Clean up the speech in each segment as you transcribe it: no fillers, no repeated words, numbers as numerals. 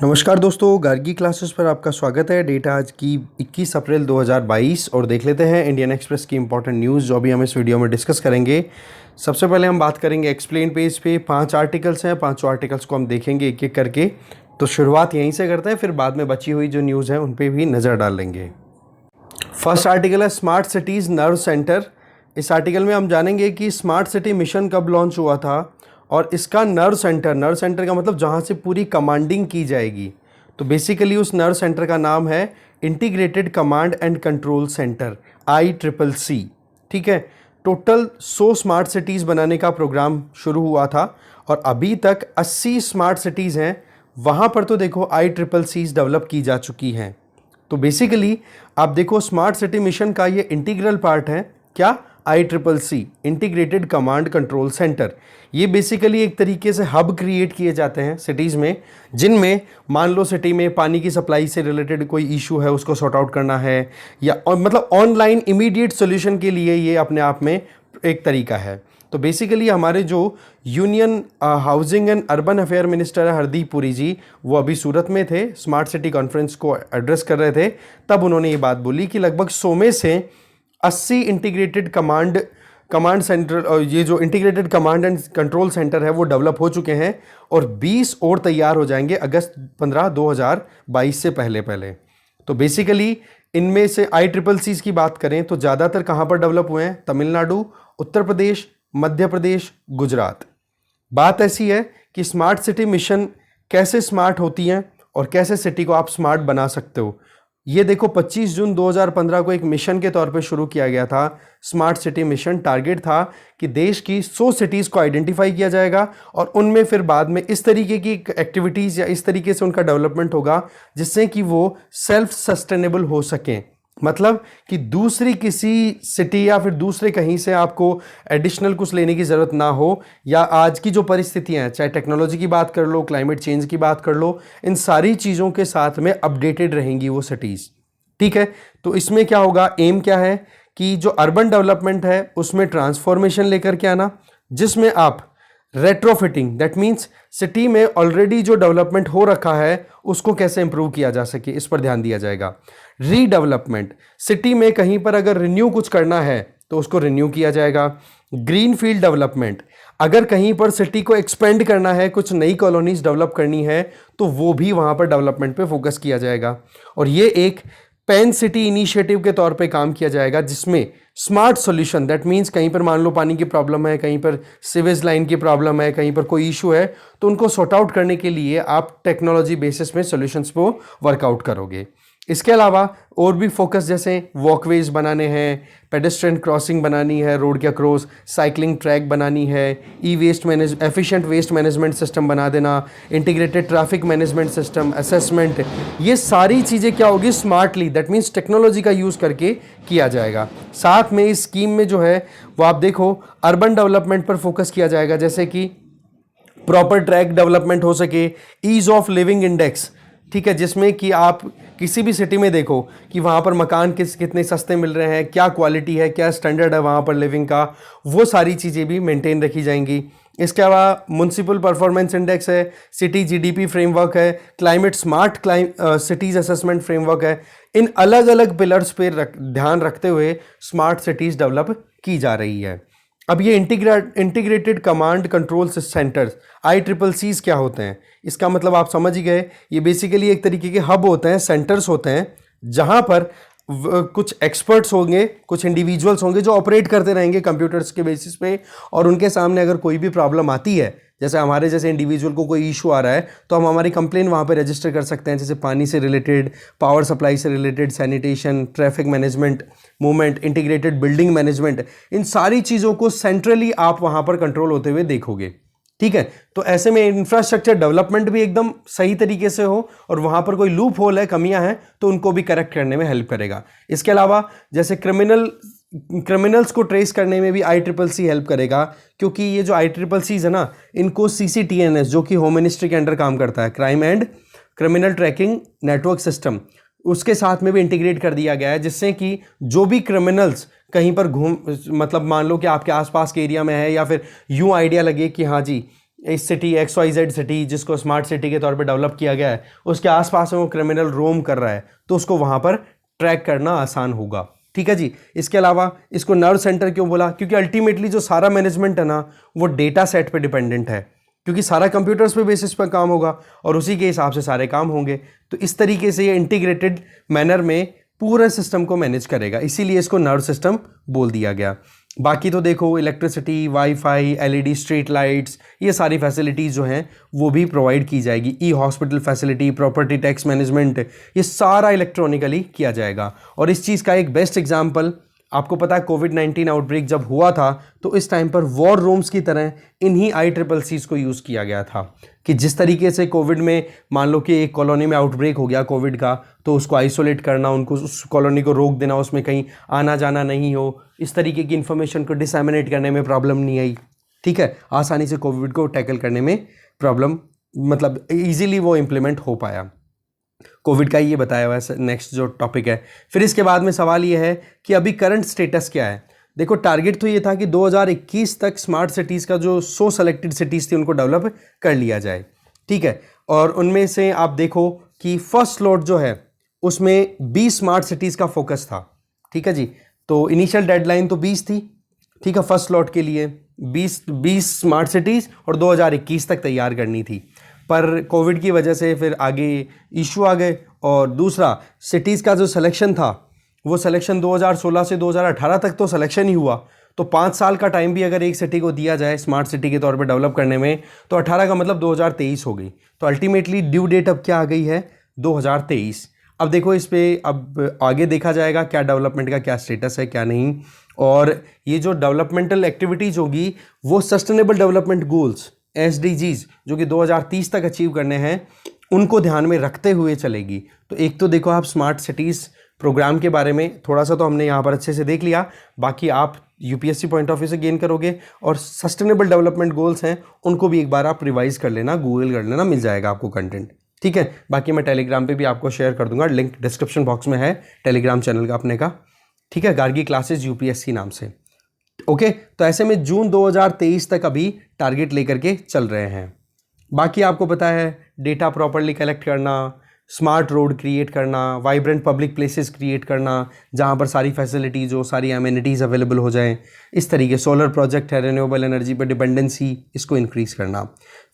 नमस्कार दोस्तों, गार्गी क्लासेस पर आपका स्वागत है। डेट आज की 21 अप्रैल 2022 और देख लेते हैं इंडियन एक्सप्रेस की इंपॉर्टेंट न्यूज़ जो अभी हम इस वीडियो में डिस्कस करेंगे। सबसे पहले हम बात करेंगे एक्सप्लेन पेज पे 5 आर्टिकल्स हैं। 5 आर्टिकल्स को हम देखेंगे एक एक करके। तो शुरुआत यहीं से करते हैं, फिर बाद में बची हुई जो न्यूज़ है उन पर भी नज़र डाल लेंगे। फर्स्ट आर्टिकल है स्मार्ट सिटीज़ नर्व सेंटर। इस आर्टिकल में हम जानेंगे कि स्मार्ट सिटी मिशन कब लॉन्च हुआ था और इसका नर्व सेंटर का मतलब जहाँ से पूरी कमांडिंग की जाएगी। तो बेसिकली उस नर्व सेंटर का नाम है integrated command and control centre, ICCC। ठीक है, टोटल 100 स्मार्ट सिटीज़ बनाने का प्रोग्राम शुरू हुआ था और अभी तक 80 स्मार्ट सिटीज़ हैं। वहाँ पर तो देखो ICCC डेवलप की जा चुकी हैं। तो बेसिकली आप देखो स्मार्ट सिटी मिशन का ये इंटीग्रल पार्ट है। क्या? ICCC, integrated command control centre. ये बेसिकली एक तरीके से हब क्रिएट किए जाते हैं सिटीज़ में, जिनमें मान लो सिटी में पानी की सप्लाई से रिलेटेड कोई इशू है, उसको सॉर्ट आउट करना है, या मतलब ऑनलाइन इमीडिएट सोल्यूशन के लिए ये अपने आप में एक तरीका है। तो बेसिकली हमारे जो union housing and urban affair minister है हरदीप पुरी जी, वो अभी सूरत में थे, स्मार्ट सिटी कॉन्फ्रेंस को एड्रेस कर रहे थे। तब उन्होंने ये बात बोली कि लगभग 100 में से 80 इंटीग्रेटेड कमांड सेंटर, ये जो integrated command and control centre है वो डेवलप हो चुके हैं और 20 और तैयार हो जाएंगे अगस्त 15 2022 से पहले। तो बेसिकली इनमें से ICCC की बात करें तो ज़्यादातर कहाँ पर डेवलप हुए हैं? तमिलनाडु, उत्तर प्रदेश, मध्य प्रदेश, गुजरात। बात ऐसी है कि स्मार्ट सिटी मिशन कैसे स्मार्ट होती हैं और कैसे सिटी को आप स्मार्ट बना सकते हो। ये देखो 25 जून 2015 को एक मिशन के तौर पे शुरू किया गया था। स्मार्ट सिटी मिशन टारगेट था कि देश की 100 सिटीज़ को आइडेंटिफाई किया जाएगा और उनमें फिर बाद में इस तरीके की एक्टिविटीज़ या इस तरीके से उनका डेवलपमेंट होगा जिससे कि वो सेल्फ सस्टेनेबल हो सकें। मतलब कि दूसरी किसी सिटी या फिर दूसरे कहीं से आपको एडिशनल कुछ लेने की ज़रूरत ना हो, या आज की जो परिस्थितियां हैं, चाहे टेक्नोलॉजी की बात कर लो, क्लाइमेट चेंज की बात कर लो, इन सारी चीज़ों के साथ में अपडेटेड रहेंगी वो सिटीज़। ठीक है, तो इसमें क्या होगा, एम क्या है कि जो अर्बन डेवलपमेंट है उसमें ट्रांसफॉर्मेशन लेकर के आना, जिसमें आप रेट्रोफिटिंग, दैट मीन्स सिटी में ऑलरेडी जो डेवलपमेंट हो रखा है उसको कैसे इंप्रूव किया जा सके, इस पर ध्यान दिया जाएगा। रीडेवलपमेंट, सिटी में कहीं पर अगर रिन्यू कुछ करना है तो उसको रिन्यू किया जाएगा। ग्रीन फील्ड डेवलपमेंट, अगर कहीं पर सिटी को एक्सपेंड करना है, कुछ नई कॉलोनीज डेवलप करनी है तो वो भी वहां पर डेवलपमेंट पे फोकस किया जाएगा। और ये एक पेन सिटी इनिशिएटिव के तौर पे काम किया जाएगा जिसमें स्मार्ट सॉल्यूशन, दैट मीन्स कहीं पर मान लो पानी की प्रॉब्लम है, कहीं पर सीवेज लाइन की प्रॉब्लम है, कहीं पर कोई इशू है, तो उनको सॉर्ट आउट करने के लिए आप टेक्नोलॉजी बेसिस में सॉल्यूशंस को वर्कआउट करोगे। इसके अलावा और भी फोकस जैसे वॉकवेज बनाने हैं, पेडेस्ट्रियन क्रॉसिंग बनानी है रोड के अक्रॉस, साइकिलिंग ट्रैक बनानी है, एफिशिएंट वेस्ट मैनेजमेंट सिस्टम बना देना, integrated traffic management system, assessment, ये सारी चीज़ें क्या होगी, स्मार्टली, दैट मीन्स टेक्नोलॉजी का यूज़ करके किया जाएगा। साथ में इस स्कीम में जो है वो आप देखो अर्बन डेवलपमेंट पर फोकस किया जाएगा, जैसे कि प्रॉपर ट्रैक डेवलपमेंट हो सके, ईज ऑफ लिविंग इंडेक्स, ठीक है, जिसमें कि आप किसी भी सिटी में देखो कि वहाँ पर मकान कितने सस्ते मिल रहे हैं, क्या क्वालिटी है, क्या स्टैंडर्ड है वहाँ पर लिविंग का, वो सारी चीज़ें भी मेंटेन रखी जाएंगी। इसके अलावा म्युनिसिपल परफॉर्मेंस इंडेक्स है, सिटी GDP फ्रेमवर्क है, climate smart cities assessment framework है। इन अलग अलग पिलर्स पर ध्यान रखते हुए स्मार्ट सिटीज़ डेवलप की जा रही है। अब ये integrated command control centres, ICCC क्या होते हैं, इसका मतलब आप समझ ही गए। ये बेसिकली एक तरीके के हब होते हैं, सेंटर्स होते हैं, जहां पर कुछ एक्सपर्ट्स होंगे, कुछ इंडिविजुअल्स होंगे जो ऑपरेट करते रहेंगे कंप्यूटर्स के बेसिस पे, और उनके सामने अगर कोई भी प्रॉब्लम आती है, जैसे हमारे जैसे इंडिविजुअल को कोई इशू आ रहा है, तो हम हमारी कंप्लेन वहाँ पे रजिस्टर कर सकते हैं, जैसे पानी से रिलेटेड, पावर सप्लाई से related, sanitation, traffic management, movement, integrated building management, इन सारी चीज़ों को सेंट्रली आप वहाँ पर कंट्रोल होते हुए देखोगे। ठीक है, तो ऐसे में इंफ्रास्ट्रक्चर डेवलपमेंट भी एकदम सही तरीके से हो और वहाँ पर कोई लूप होल है, कमियां हैं, तो उनको भी करेक्ट करने में हेल्प करेगा। इसके अलावा जैसे क्रिमिनल्स को ट्रेस करने में भी ICCC हेल्प करेगा, क्योंकि ये जो ICCC है ना, इनको CCTNS, जो कि होम मिनिस्ट्री के अंडर काम करता है, crime and criminal tracking network system, उसके साथ में भी इंटीग्रेट कर दिया गया है, जिससे कि जो भी क्रिमिनल्स कहीं पर मतलब मान लो कि आपके आसपास के एरिया में है, या फिर यूं आइडिया लगे कि हाँ जी इस सिटी XYZ सिटी जिसको स्मार्ट सिटी के तौर पे डेवलप किया गया है, उसके आसपास में वो क्रिमिनल रोम कर रहा है, तो उसको वहाँ पर ट्रैक करना आसान होगा। ठीक है जी। इसके अलावा इसको नर्व सेंटर क्यों बोला? क्योंकि अल्टीमेटली जो सारा मैनेजमेंट है ना, वो डेटा सेट पे डिपेंडेंट है, क्योंकि सारा कंप्यूटर्स पे बेसिस पर काम होगा और उसी के हिसाब से सारे काम होंगे। तो इस तरीके से ये इंटीग्रेटेड मैनर में पूरे सिस्टम को मैनेज करेगा, इसीलिए इसको नर्व सिस्टम बोल दिया गया। बाकी तो देखो electricity, wifi, LED street lights, ये सारी फैसिलिटीज़ जो हैं वो भी प्रोवाइड की जाएगी। Hospital facility, property tax management, ये सारा इलेक्ट्रॉनिकली किया जाएगा। और इस चीज़ का एक बेस्ट एग्जांपल आपको पता है, कोविड-19 आउटब्रेक जब हुआ था तो इस टाइम पर वॉर रूम्स की तरह इन्हीं ICCC को यूज़ किया गया था कि जिस तरीके से कोविड में मान लो कि एक कॉलोनी में आउटब्रेक हो गया कोविड का, तो उसको आइसोलेट करना, उनको उस कॉलोनी को रोक देना, उसमें कहीं आना जाना नहीं हो, इस तरीके की इन्फॉर्मेशन को डिसैमिनेट करने में प्रॉब्लम नहीं आई। ठीक है, आसानी से कोविड को टैकल करने में प्रॉब्लम मतलब ईजिली वो इम्प्लीमेंट हो पाया। कोविड का ये बताया हुआ है नेक्स्ट जो टॉपिक है। फिर इसके बाद में सवाल ये है कि अभी करंट स्टेटस क्या है। देखो टारगेट तो ये था कि 2021 तक स्मार्ट सिटीज़ का जो 100 सेलेक्टेड सिटीज़ थी उनको डेवलप कर लिया जाए। ठीक है, और उनमें से आप देखो कि फर्स्ट स्लॉट जो है उसमें 20 स्मार्ट सिटीज़ का फोकस था। ठीक है जी, तो इनिशियल डेडलाइन तो 20 थी। ठीक है, फर्स्ट स्लॉट के लिए 20 स्मार्ट सिटीज़ और 2021 तक तैयार करनी थी, पर कोविड की वजह से फिर आगे इशू आ गए। और दूसरा सिटीज़ का जो सिलेक्शन था वो सिलेक्शन 2016 से 2018 तक तो सिलेक्शन ही हुआ, तो 5 साल का टाइम भी अगर एक सिटी को दिया जाए स्मार्ट सिटी के तौर पे डेवलप करने में, तो 18 का मतलब 2023 हो गई। तो अल्टीमेटली ड्यू डेट अब क्या आ गई है? 2023। अब देखो इस पे अब आगे देखा जाएगा क्या डेवलपमेंट का क्या स्टेटस है क्या नहीं। और ये जो डेवलपमेंटल एक्टिविटीज़ होगी वो सस्टेनेबल डेवलपमेंट गोल्स SDGs जो कि 2030 तक अचीव करने हैं, उनको ध्यान में रखते हुए चलेगी। तो एक तो देखो आप स्मार्ट सिटीज़ प्रोग्राम के बारे में थोड़ा सा तो हमने यहाँ पर अच्छे से देख लिया, बाकी आप UPSC पॉइंट ऑफ व्यू से गेन करोगे। और सस्टेनेबल डेवलपमेंट गोल्स हैं उनको भी एक बार आप रिवाइज कर लेना, गूगल कर लेना, मिल जाएगा आपको कंटेंट। ठीक है, बाकी मैं टेलीग्राम पे भी आपको शेयर कर दूंगा, लिंक डिस्क्रिप्शन बॉक्स में है टेलीग्राम चैनल का अपने का। ठीक है, गार्गी क्लासेस UPSC नाम से। ओके, तो ऐसे में जून 2023 तक अभी टारगेट लेकर के चल रहे हैं। बाकी आपको पता है डेटा प्रॉपरली कलेक्ट करना, स्मार्ट रोड क्रिएट करना, वाइब्रेंट पब्लिक प्लेसेस क्रिएट करना जहाँ पर सारी फैसिलिटीज़ हो, सारी एमिनिटीज़ अवेलेबल हो जाएं, इस तरीके सोलर प्रोजेक्ट है, रिन्यूएबल एनर्जी पर डिपेंडेंसी इसको इंक्रीज़ करना।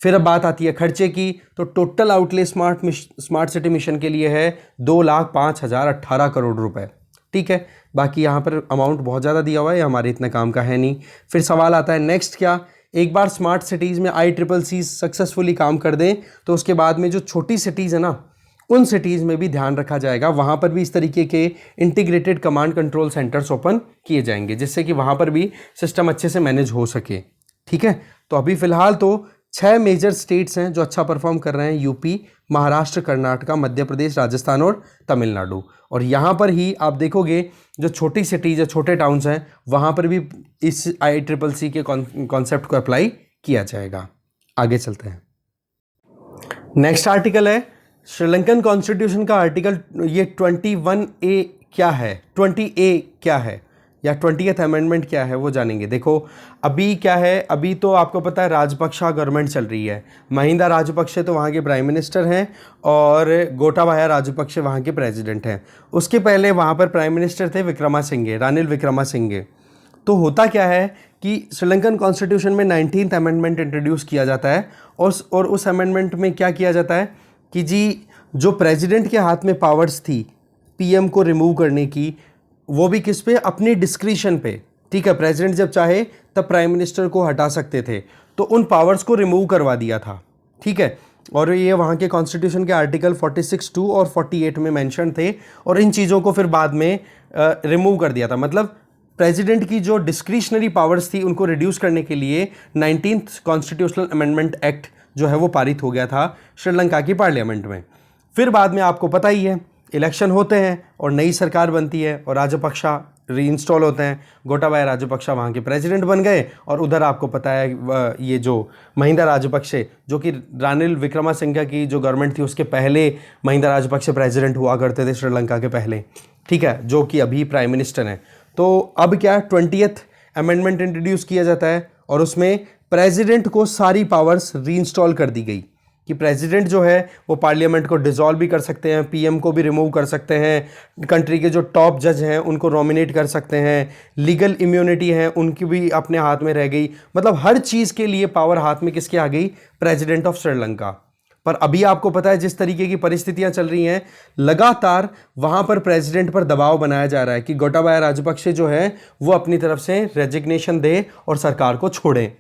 फिर अब बात आती है खर्चे की, तो total outlay smart city mission के लिए है 2,05,018 करोड़ रुपए। ठीक है, बाकी यहाँ पर अमाउंट बहुत ज़्यादा दिया हुआ है, हमारे इतना काम का है नहीं। फिर सवाल आता है नेक्स्ट क्या, एक बार स्मार्ट सिटीज़ में ICCC सक्सेसफुली काम कर दें तो उसके बाद में जो छोटी सिटीज़ है ना, उन सिटीज़ में भी ध्यान रखा जाएगा, वहाँ पर भी इस तरीके के integrated command control centres open किए जाएंगे जिससे कि वहाँ पर भी सिस्टम अच्छे से मैनेज हो सके। ठीक है, तो अभी फ़िलहाल तो 6 मेजर स्टेट्स हैं जो अच्छा परफॉर्म कर रहे हैं, UP, महाराष्ट्र, कर्नाटका, मध्य प्रदेश, राजस्थान और तमिलनाडु। और यहाँ पर ही आप देखोगे जो छोटी सिटीज़ है, छोटे टाउन्स हैं, वहाँ पर भी इस ICCC के कॉन्सेप्ट को अप्लाई किया जाएगा। आगे चलते हैं। नेक्स्ट आर्टिकल है श्रीलंकन कॉन्स्टिट्यूशन का आर्टिकल, ये 21A क्या है, 20A क्या है या 20th अमेंडमेंट क्या है वो जानेंगे। देखो अभी क्या है, अभी तो आपको पता है राजपक्षा गवर्नमेंट चल रही है, महिंदा राजपक्षे तो वहाँ के प्राइम मिनिस्टर हैं और गोटाबाया राजपक्षे वहाँ के प्रेसिडेंट हैं। उसके पहले वहाँ पर प्राइम मिनिस्टर थे विक्रमासिंघे, रानिल विक्रमासिंघे। तो होता क्या है कि श्रीलंकन कॉन्स्टिट्यूशन में 19th अमेंडमेंट इंट्रोड्यूस किया जाता है और उस अमेंडमेंट में क्या किया जाता है कि जी जो प्रेसिडेंट के हाथ में पावर्स थी PM को रिमूव करने की, वो भी किस पे, अपनी डिस्क्रिशन पे। ठीक है, प्रेसिडेंट जब चाहे तब प्राइम मिनिस्टर को हटा सकते थे, तो उन पावर्स को रिमूव करवा दिया था। ठीक है, और ये वहाँ के कॉन्स्टिट्यूशन के आर्टिकल 46(2) और 48 में मेंशन थे, और इन चीज़ों को फिर बाद में रिमूव कर दिया था। मतलब प्रेसिडेंट की जो डिस्क्रिशनरी पावर्स थी उनको रिड्यूस करने के लिए 19th कॉन्स्टिट्यूशनल अमेंडमेंट एक्ट जो है वो पारित हो गया था श्रीलंका की पार्लियामेंट में। फिर बाद में आपको पता ही है इलेक्शन होते हैं और नई सरकार बनती है और राजपक्षा रीइंस्टॉल होते हैं, गोटाबाया राजपक्षा वहाँ के प्रेसिडेंट बन गए। और उधर आपको पता है ये जो महिंदा राजपक्षे जो कि रानिल विक्रमासिंघे की जो गवर्नमेंट थी उसके पहले महिंदा राजपक्षे प्रेसिडेंट हुआ करते थे श्रीलंका के पहले। ठीक है, जो कि अभी प्राइम मिनिस्टर हैं। तो अब क्या 20th अमेंडमेंट इंट्रोड्यूस किया जाता है और उसमें प्रेसिडेंट को सारी पावर्स रीइंस्टॉल कर दी गई कि प्रेसिडेंट जो है वो पार्लियामेंट को डिसॉल्व भी कर सकते हैं, पीएम को भी रिमूव कर सकते हैं, कंट्री के जो टॉप जज हैं उनको नॉमिनेट कर सकते हैं, लीगल इम्यूनिटी है उनकी भी अपने हाथ में रह गई। मतलब हर चीज़ के लिए पावर हाथ में किसके आ गई? President of Sri Lanka. पर अभी आपको पता है जिस तरीके की परिस्थितियां चल रही हैं, लगातार वहां पर प्रेसिडेंट पर दबाव बनाया जा रहा है कि गोटाबाया राजपक्षे जो है वो अपनी तरफ से रेजिग्नेशन दे और सरकार को छोड़े।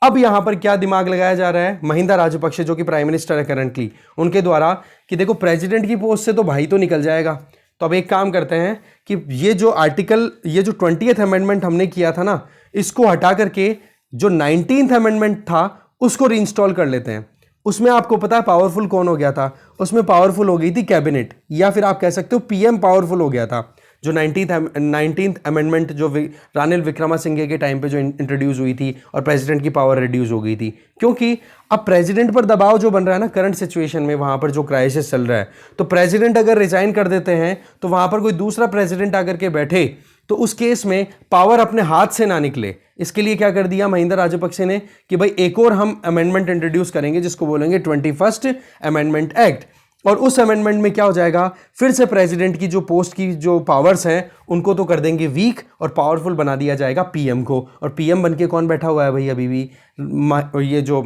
अब यहां पर क्या दिमाग लगाया जा रहा है? महिंदा राजपक्षे जो कि प्राइम मिनिस्टर है करंटली, उनके द्वारा कि देखो प्रेसिडेंट की पोस्ट से तो भाई तो निकल जाएगा, तो अब एक काम करते हैं कि ये जो 20th अमेंडमेंट हमने किया था ना, इसको हटा करके जो 19th अमेंडमेंट था उसको रीइंस्टॉल कर लेते हैं। उसमें आपको पता है पावरफुल कौन हो गया था? उसमें पावरफुल हो गई थी कैबिनेट, या फिर आप कह सकते हो पीएम पावरफुल हो गया था। जो 19th अमेंडमेंट जो रानिल विक्रमासिंघे के टाइम पे जो इंट्रोड्यूस हुई थी और प्रेसिडेंट की पावर रिड्यूस हो गई थी, क्योंकि अब प्रेसिडेंट पर दबाव जो बन रहा है ना करंट सिचुएशन में, वहां पर जो क्राइसिस चल रहा है, तो प्रेसिडेंट अगर रिजाइन कर देते हैं तो वहां पर कोई दूसरा प्रेसिडेंट आकर के बैठे तो उस केस में पावर अपने हाथ से ना निकले। इसके लिए क्या कर दिया महिंदा राजपक्षे ने कि भाई एक और हम अमेंडमेंट इंट्रोड्यूस करेंगे जिसको बोलेंगे 21st अमेंडमेंट एक्ट। और उस अमेंडमेंट में क्या हो जाएगा, फिर से प्रेसिडेंट की जो पोस्ट की जो पावर्स हैं उनको तो कर देंगे वीक और पावरफुल बना दिया जाएगा पीएम को। और पीएम बनके कौन बैठा हुआ है भाई अभी भी? ये जो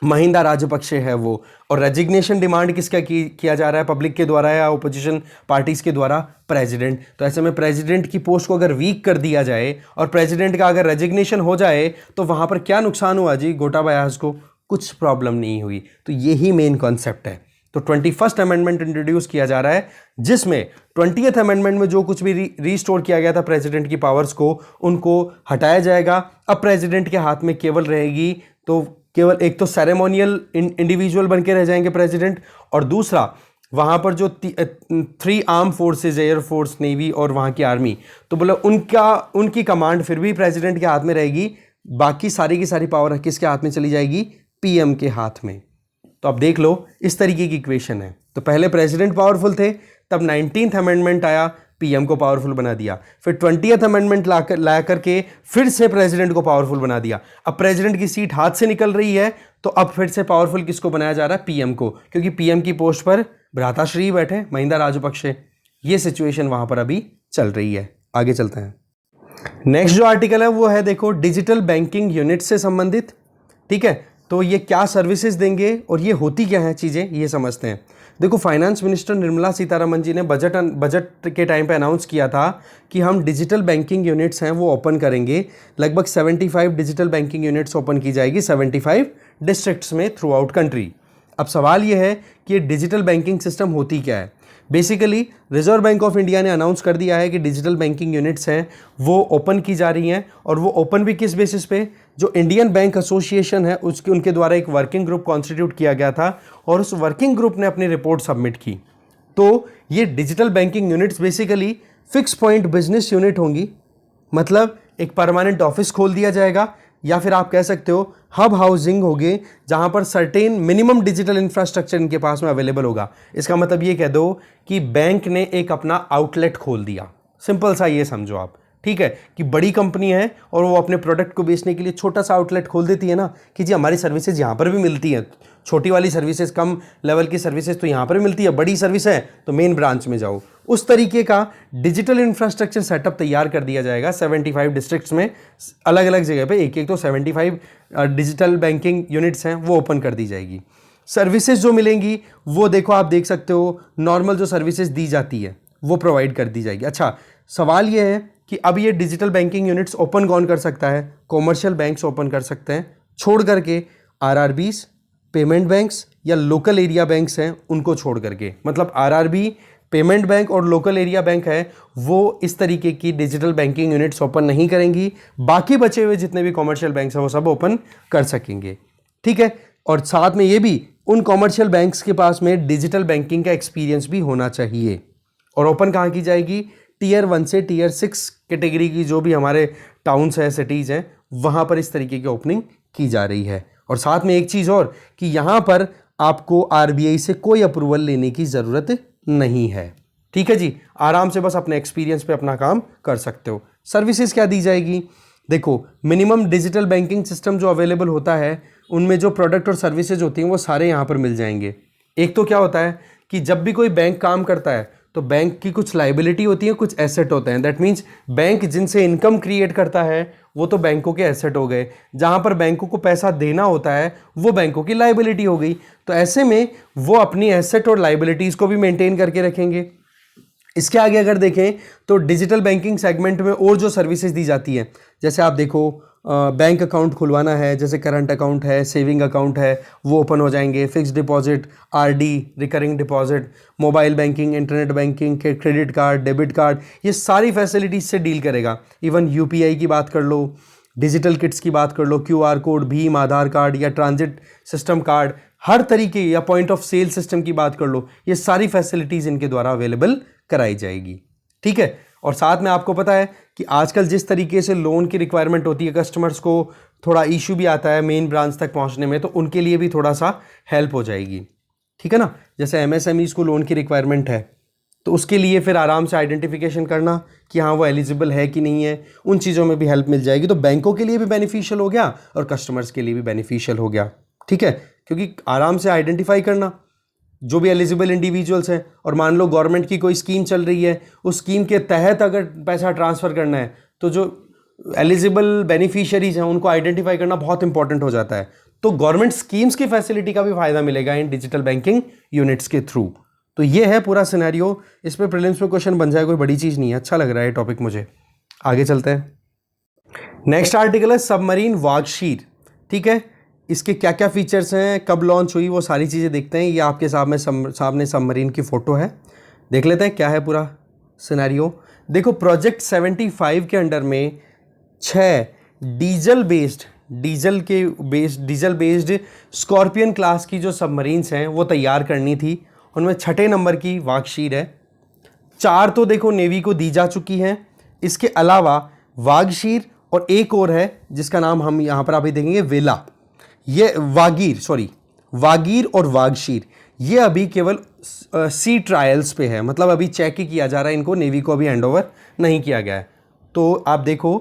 महिंदा राजपक्षे है वो। और रेजिग्नेशन डिमांड किसका किया जा रहा है? पब्लिक के द्वारा या ओपोजिशन पार्टीज के द्वारा? प्रेसिडेंट। तो ऐसे में प्रेसिडेंट की पोस्ट को अगर वीक कर दिया जाए और प्रेसिडेंट का अगर रेजिग्नेशन हो जाए तो वहां पर क्या नुकसान हुआ जी गोटाबाया को? कुछ प्रॉब्लम नहीं हुई। तो यही मेन कॉन्सेप्ट है। तो 21st अमेंडमेंट इंट्रोड्यूस किया जा रहा है जिसमें 20th अमेंडमेंट में जो कुछ भी रीस्टोर किया गया था प्रेसिडेंट की पावर्स को, उनको हटाया जाएगा। अब प्रेसिडेंट के हाथ में केवल रहेगी तो केवल एक तो सेरेमोनियल इंडिविजुअल बन के रह जाएंगे प्रेसिडेंट, और दूसरा वहां पर जो 3 arm forces, air force, navy और वहां की आर्मी, तो बोला उनकी कमांड फिर भी प्रेसिडेंट के हाथ में रहेगी। बाकी सारी की सारी पावर किसके हाथ में चली जाएगी? पीएम के हाथ में। तो अब देख लो इस तरीके की इक्वेशन है। तो पहले प्रेसिडेंट पावरफुल थे, तब 19th अमेंडमेंट आया, पीएम को पावरफुल बना दिया। फिर 20th अमेंडमेंट ला करके फिर से प्रेसिडेंट को पावरफुल बना दिया। अब प्रेसिडेंट की सीट हाथ से निकल रही है तो अब फिर से पावरफुल किसको बनाया जा रहा है? पीएम को, क्योंकि पीएम की पोस्ट पर भ्राताश्री बैठे महिंदा राजपक्षे। ये सिचुएशन वहां पर अभी चल रही है। आगे चलते हैं। नेक्स्ट जो आर्टिकल है वो है देखो डिजिटल बैंकिंग यूनिट से संबंधित। ठीक है, तो ये क्या सर्विसेज देंगे और ये होती क्या है चीज़ें, ये समझते हैं। देखो फाइनेंस मिनिस्टर निर्मला सीतारमन जी ने बजट के टाइम पे अनाउंस किया था कि हम डिजिटल बैंकिंग यूनिट्स हैं वो ओपन करेंगे। लगभग 75 डिजिटल बैंकिंग यूनिट्स ओपन की जाएगी 75 डिस्ट्रिक्ट्स में थ्रू आउट कंट्री। अब सवाल ये है कि ये डिजिटल बैंकिंग सिस्टम होती क्या है। Basically reserve bank of India ने अनाउंस कर दिया है कि डिजिटल बैंकिंग यूनिट्स हैं वो ओपन की जा रही हैं, और वो ओपन भी किस बेसिस पे? जो इंडियन बैंक एसोसिएशन है उनके द्वारा एक वर्किंग ग्रुप कॉन्स्टिट्यूट किया गया था और उस वर्किंग ग्रुप ने अपनी रिपोर्ट सबमिट की। तो ये digital banking units basically fix point business unit होंगी, मतलब एक परमानेंट ऑफिस खोल दिया जाएगा, या फिर आप कह सकते हो हब हाउसिंग होगे जहां पर सर्टेन मिनिमम डिजिटल इंफ्रास्ट्रक्चर इनके पास में अवेलेबल होगा। इसका मतलब ये कह दो कि बैंक ने एक अपना आउटलेट खोल दिया। सिंपल सा ये समझो आप, ठीक है, कि बड़ी कंपनी है और वो अपने प्रोडक्ट को बेचने के लिए छोटा सा आउटलेट खोल देती है ना कि जी हमारी सर्विसेज यहाँ पर भी मिलती है। छोटी वाली सर्विसेज, कम लेवल की सर्विसेज तो यहाँ पर मिलती है, बड़ी सर्विस है तो मेन ब्रांच में जाओ। उस तरीके का डिजिटल इंफ्रास्ट्रक्चर सेटअप तैयार कर दिया जाएगा 75 डिस्ट्रिक्ट्स में, अलग अलग जगह पे एक एक तो 75 डिजिटल बैंकिंग यूनिट्स हैं वो ओपन कर दी जाएगी। सर्विसेज जो मिलेंगी वो देखो आप देख सकते हो, नॉर्मल जो सर्विसेज दी जाती है वो प्रोवाइड कर दी जाएगी। अच्छा, सवाल ये है कि अब ये डिजिटल बैंकिंग यूनिट्स ओपन कौन कर सकता है? कॉमर्शियल बैंक्स ओपन कर सकते हैं, छोड़ करके आरआरबीज, पेमेंट बैंक्स या लोकल एरिया बैंक्स हैं उनको छोड़ करके। मतलब आरआरबी, पेमेंट बैंक और लोकल एरिया बैंक है वो इस तरीके की डिजिटल बैंकिंग यूनिट्स ओपन नहीं करेंगी। बाकी बचे हुए जितने भी कॉमर्शियल बैंक्स हैं वो सब ओपन कर सकेंगे। ठीक है, और साथ में ये भी उन कॉमर्शियल बैंक्स के पास में डिजिटल बैंकिंग का एक्सपीरियंस भी होना चाहिए। और ओपन कहाँ की जाएगी? टियर 1 से टियर 6 कैटेगरी की जो भी हमारे टाउन्स हैं, सिटीज़ हैं, वहाँ पर इस तरीके की ओपनिंग की जा रही है। और साथ में एक चीज़ और कि यहाँ पर आपको आरबीआई से कोई अप्रूवल लेने की ज़रूरत नहीं है। ठीक है जी, आराम से बस अपने एक्सपीरियंस पे अपना काम कर सकते हो। सर्विसेज क्या दी जाएगी? देखो मिनिमम डिजिटल बैंकिंग सिस्टम जो अवेलेबल होता है उनमें जो प्रोडक्ट और सर्विसेज होती हैं वो सारे यहाँ पर मिल जाएंगे। एक तो क्या होता है कि जब भी कोई बैंक काम करता है तो बैंक की कुछ लाइबिलिटी होती है, कुछ एसेट होते हैं। दैट मीन्स बैंक जिनसे इनकम क्रिएट करता है वो तो बैंकों के एसेट हो गए, जहाँ पर बैंकों को पैसा देना होता है वो बैंकों की लाइबिलिटी हो गई। तो ऐसे में वो अपनी एसेट और लाइबिलिटीज़ को भी मेंटेन करके रखेंगे। इसके आगे अगर देखें तो डिजिटल बैंकिंग सेगमेंट में और जो सर्विसेज दी जाती हैं, जैसे आप देखो बैंक अकाउंट खुलवाना है, जैसे करंट अकाउंट है, सेविंग अकाउंट है, वो ओपन हो जाएंगे। Fixed deposit, RD, recurring deposit, mobile banking, internet banking, credit card, debit card, ये सारी फैसिलिटीज से डील करेगा। इवन यूपीआई की बात कर लो, डिजिटल किट्स की बात कर लो, क्यूआर कोड, भीम, आधार कार्ड या ट्रांजिट सिस्टम कार्ड, हर तरीके, या पॉइंट ऑफ सेल सिस्टम की बात कर लो, ये सारी फैसिलिटीज़ इनके द्वारा अवेलेबल कराई जाएगी। ठीक है। और साथ में आपको पता है कि आजकल जिस तरीके से लोन की रिक्वायरमेंट होती है, कस्टमर्स को थोड़ा इशू भी आता है मेन ब्रांच तक पहुंचने में, तो उनके लिए भी थोड़ा सा हेल्प हो जाएगी। ठीक है ना। जैसे एमएसएमईज को लोन की रिक्वायरमेंट है तो उसके लिए फिर आराम से आइडेंटिफिकेशन करना कि हाँ वो एलिजिबल है कि नहीं है, उन चीज़ों में भी हेल्प मिल जाएगी। तो बैंकों के लिए भी बेनिफिशियल हो गया और कस्टमर्स के लिए भी बेनिफिशियल हो गया। ठीक है, क्योंकि आराम से आइडेंटिफाई करना जो भी एलिजिबल इंडिविजुअल्स हैं, और मान लो गवर्नमेंट की कोई स्कीम चल रही है, उस स्कीम के तहत अगर पैसा ट्रांसफ़र करना है तो जो एलिजिबल बेनिफिशियरीज हैं उनको आइडेंटिफाई करना बहुत इंपॉर्टेंट हो जाता है। तो गवर्नमेंट स्कीम्स की फैसिलिटी का भी फायदा मिलेगा इन डिजिटल बैंकिंग यूनिट्स के थ्रू। तो ये है पूरा सिनेरियो। इस पर प्रीलिम्स में क्वेश्चन बन जाए कोई बड़ी चीज़ नहीं है। अच्छा लग रहा है टॉपिक मुझे। आगे चलते हैं। नेक्स्ट आर्टिकल है सबमरीन वागशीर। ठीक है, इसके क्या क्या फीचर्स हैं, कब लॉन्च हुई, वो सारी चीज़ें देखते हैं। ये आपके सामने सबमरीन की फ़ोटो है, देख लेते हैं क्या है पूरा सिनेरियो। देखो प्रोजेक्ट 75 के अंडर में 6 डीजल बेस्ड स्कॉर्पियन क्लास की जो सबमरीन्स हैं वो तैयार करनी थी। उनमें 6 नंबर की वागशीर है। 4 तो देखो नेवी को दी जा चुकी हैं। इसके अलावा वागशीर और एक और है जिसका नाम हम यहाँ पर अभी देखेंगे, वेला। ये वागीर और वागशीर ये अभी केवल सी ट्रायल्स पे है, मतलब अभी चेक ही किया जा रहा है, इनको नेवी को अभी हैंडओवर नहीं किया गया है। तो आप देखो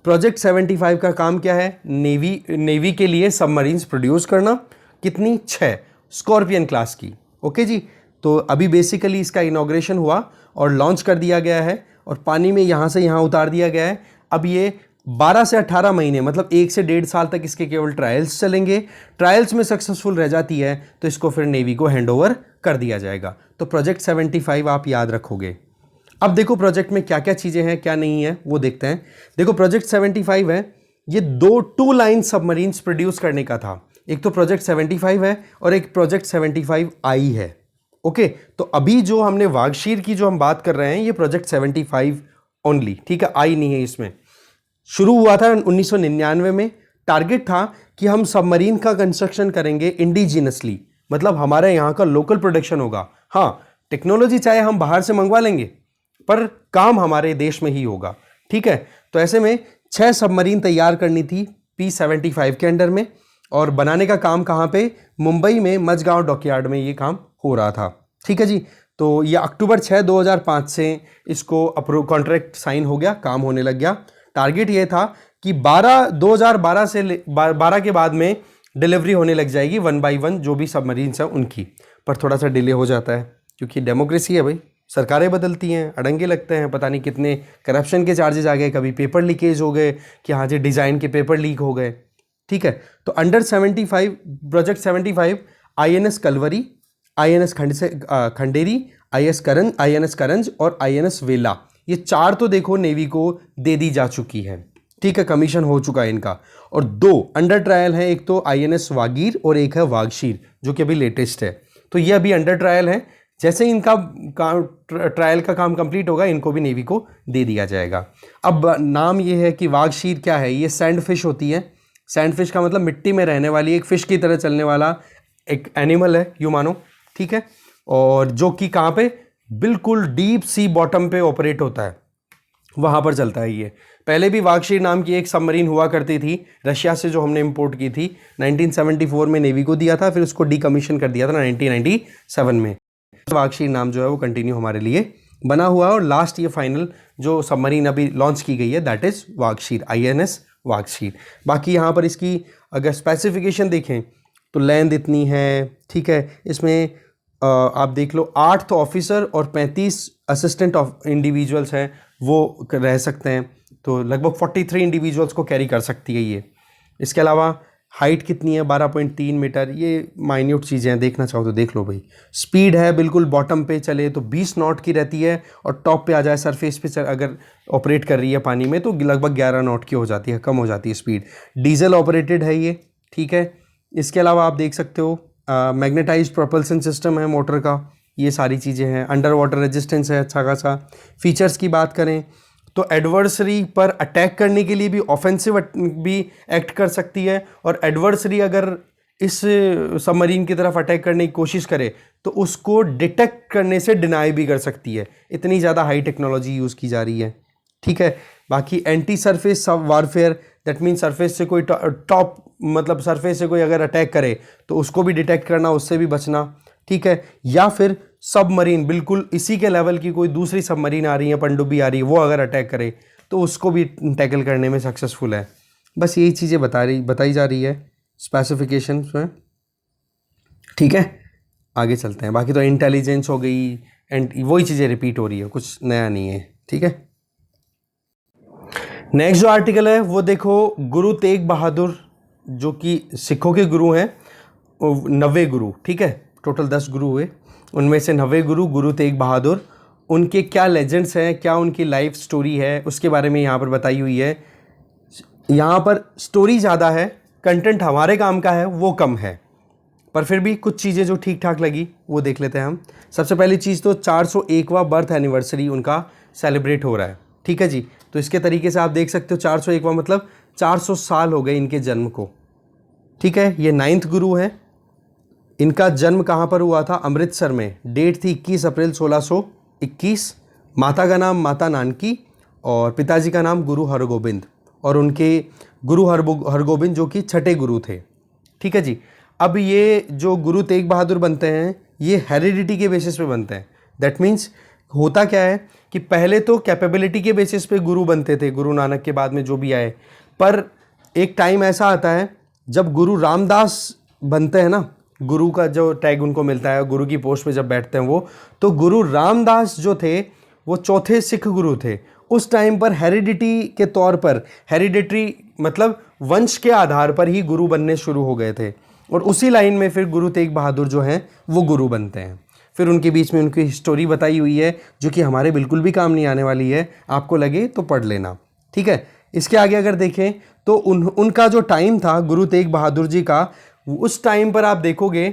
प्रोजेक्ट 75 का काम क्या है, नेवी के लिए सबमरीन्स प्रोड्यूस करना। कितनी? 6 स्कॉर्पियन क्लास की। ओके जी। तो अभी बेसिकली इसका इनॉग्रेशन हुआ और लॉन्च कर दिया गया है और पानी में यहाँ से यहाँ उतार दिया गया है। अब ये 12 से 18 महीने, मतलब 1 से 1.5 साल तक इसके केवल ट्रायल्स चलेंगे। ट्रायल्स में सक्सेसफुल रह जाती है तो इसको फिर नेवी को हैंडओवर कर दिया जाएगा। तो प्रोजेक्ट 75 आप याद रखोगे। अब देखो प्रोजेक्ट में क्या क्या चीज़ें हैं, क्या नहीं है, वो देखते हैं। देखो प्रोजेक्ट 75 है, ये 2 लाइन सबमरीन्स प्रोड्यूस करने का था। एक तो प्रोजेक्ट 75 है और एक प्रोजेक्ट 75 आई है। ओके, तो अभी जो हमने वागशीर की जो हम बात कर रहे हैं ये प्रोजेक्ट 75 ओनली। ठीक है, आई नहीं है इसमें। शुरू हुआ था 1999 में। टारगेट था कि हम सबमरीन का कंस्ट्रक्शन करेंगे इंडिजिनसली, मतलब हमारे यहाँ का लोकल प्रोडक्शन होगा। हाँ, टेक्नोलॉजी चाहे हम बाहर से मंगवा लेंगे पर काम हमारे देश में ही होगा। ठीक है, तो ऐसे में 6 सबमरीन तैयार करनी थी P75 के अंडर में, और बनाने का काम कहाँ पे? मुंबई में मझगांव डॉकयार्ड में ये काम हो रहा था। ठीक है जी। तो ये अक्टूबर 6, 2005 से इसको अप्रूव, कॉन्ट्रैक्ट साइन हो गया, काम होने लग गया। टारगेट ये था कि 2012 से 12 के बाद में डिलीवरी होने लग जाएगी 1 by 1 जो भी सबमरीन्स हैं उनकी। पर थोड़ा सा डिले हो जाता है क्योंकि डेमोक्रेसी है भाई, सरकारें बदलती हैं, अड़ंगे लगते हैं, पता नहीं कितने करप्शन के चार्जेस आ गए, कभी पेपर लीकेज हो गए कि हाँ जी डिज़ाइन के पेपर लीक हो गए। ठीक है, तो under 75 project 75 INS Kalvari, INS Khanderi, INS Karanj और INS वेला, ये 4 तो देखो नेवी को दे दी जा चुकी है। ठीक है, कमीशन हो चुका है इनका। और 2 अंडर ट्रायल है, एक तो INS वागीर और एक है वागशीर जो कि अभी लेटेस्ट है। तो ये अभी अंडर ट्रायल है। जैसे ही इनका ट्रायल का काम कंप्लीट होगा इनको भी नेवी को दे दिया जाएगा। अब नाम ये है कि वागशीर क्या है, ये सैंड फिश होती है। सैंड फिश का मतलब मिट्टी में रहने वाली एक फिश की तरह चलने वाला एक एनिमल है, यूँ मानो। ठीक है, और जो कि कहाँ पे? बिल्कुल डीप सी बॉटम पे ऑपरेट होता है, वहाँ पर चलता है ये। पहले भी वागशीर नाम की एक सबमरीन हुआ करती थी रशिया से, जो हमने इंपोर्ट की थी 1974 में, नेवी को दिया था, फिर उसको डीकमीशन कर दिया था 1997 में। वागशीर नाम जो है वो कंटिन्यू हमारे लिए बना हुआ है। और लास्ट ये फाइनल जो सबमरीन अभी लॉन्च की गई है दैट इज़ वागशीर, INS वार्कशीट। बाकी यहाँ पर इसकी अगर स्पेसिफिकेशन देखें तो लेंथ इतनी है, ठीक है। इसमें आप देख लो 8 तो ऑफिसर और 35 असिस्टेंट ऑफ इंडिविजुअल्स हैं वो रह सकते हैं, तो लगभग 43 इंडिविजुअल्स को कैरी कर सकती है ये। इसके अलावा हाइट कितनी है 12.3 मीटर, ये माइन्यूट चीज़ें हैं, देखना चाहो तो देख लो भाई। स्पीड है बिल्कुल बॉटम पे चले तो 20 नॉट की रहती है, और टॉप पे आ जाए सरफेस पे अगर ऑपरेट कर रही है पानी में तो लगभग 11 नॉट की हो जाती है, कम हो जाती है स्पीड। डीजल ऑपरेटेड है ये, ठीक है। इसके अलावा आप देख सकते हो मैग्नेटाइज्ड प्रोपल्सन सिस्टम है मोटर का, ये सारी चीज़ें हैं। अंडर वाटर रेजिस्टेंस है अच्छा खासा। फीचर्स की बात करें तो एडवर्सरी पर अटैक करने के लिए भी ऑफेंसिव भी एक्ट कर सकती है, और एडवर्सरी अगर इस सबमरीन की तरफ अटैक करने की कोशिश करे तो उसको डिटेक्ट करने से डिनाई भी कर सकती है। इतनी ज़्यादा हाई टेक्नोलॉजी यूज़ की जा रही है, ठीक है। बाकी anti surface warfare, that mean surface से कोई टॉप मतलब सरफेस से कोई अगर अटैक करे तो उसको भी डिटेक्ट करना, उससे भी बचना, ठीक है। या फिर सबमरीन बिल्कुल इसी के लेवल की कोई दूसरी सबमरीन आ रही है, पनडुब्बी आ रही है, वो अगर अटैक करे तो उसको भी टैकल करने में सक्सेसफुल है। बस यही चीज़ें बताई जा रही है स्पेसिफिकेशन में, ठीक है। आगे चलते हैं। बाकी तो इंटेलिजेंस हो गई एंड वही चीज़ें रिपीट हो रही है, कुछ नया नहीं है, ठीक है। नेक्स्ट जो आर्टिकल है वो देखो, गुरु तेग बहादुर जो कि सिखों के गुरु हैं, 90 गुरु, ठीक है। टोटल 10 गुरु हुए, उनमें से 90 गुरु तेग बहादुर, उनके क्या लेजेंड्स हैं, क्या उनकी लाइफ स्टोरी है, उसके बारे में यहाँ पर बताई हुई है। यहाँ पर स्टोरी ज़्यादा है, कंटेंट हमारे काम का है वो कम है, पर फिर भी कुछ चीज़ें जो ठीक ठाक लगी वो देख लेते हैं हम। सबसे पहली चीज़ तो 401वां बर्थ एनिवर्सरी उनका सेलिब्रेट हो रहा है, ठीक है जी। तो इसके तरीके से आप देख सकते हो 401वां मतलब 400 साल हो गए इनके जन्म को, ठीक है। ये 9th गुरु हैं। इनका जन्म कहाँ पर हुआ था? अमृतसर में। डेट थी 21 अप्रैल 1621। माता का नाम माता नानकी और पिताजी का नाम गुरु हरगोबिंद, और उनके गुरु हरगोबिंद जो कि छठे गुरु थे, ठीक है जी। अब ये जो गुरु तेग बहादुर बनते हैं ये हेरिडिटी के बेसिस पे बनते हैं। दैट मीन्स होता क्या है कि पहले तो कैपेबिलिटी के बेसिस पे गुरु बनते थे, गुरु नानक के बाद में जो भी आए, पर एक टाइम ऐसा आता है जब गुरु रामदास बनते हैं ना, गुरु का जो टैग उनको मिलता है, गुरु की पोस्ट पे जब बैठते हैं वो, तो गुरु रामदास जो थे वो चौथे सिख गुरु थे। उस टाइम पर हेरिडिटी के तौर पर, हेरिडिटरी मतलब वंश के आधार पर ही गुरु बनने शुरू हो गए थे, और उसी लाइन में फिर गुरु तेग बहादुर जो हैं वो गुरु बनते हैं। फिर उनके बीच में उनकी स्टोरी बताई हुई है जो कि हमारे बिल्कुल भी काम नहीं आने वाली है, आपको लगे तो पढ़ लेना, ठीक है। इसके आगे अगर देखें तो उनका जो टाइम था गुरु तेग बहादुर जी का, उस टाइम पर आप देखोगे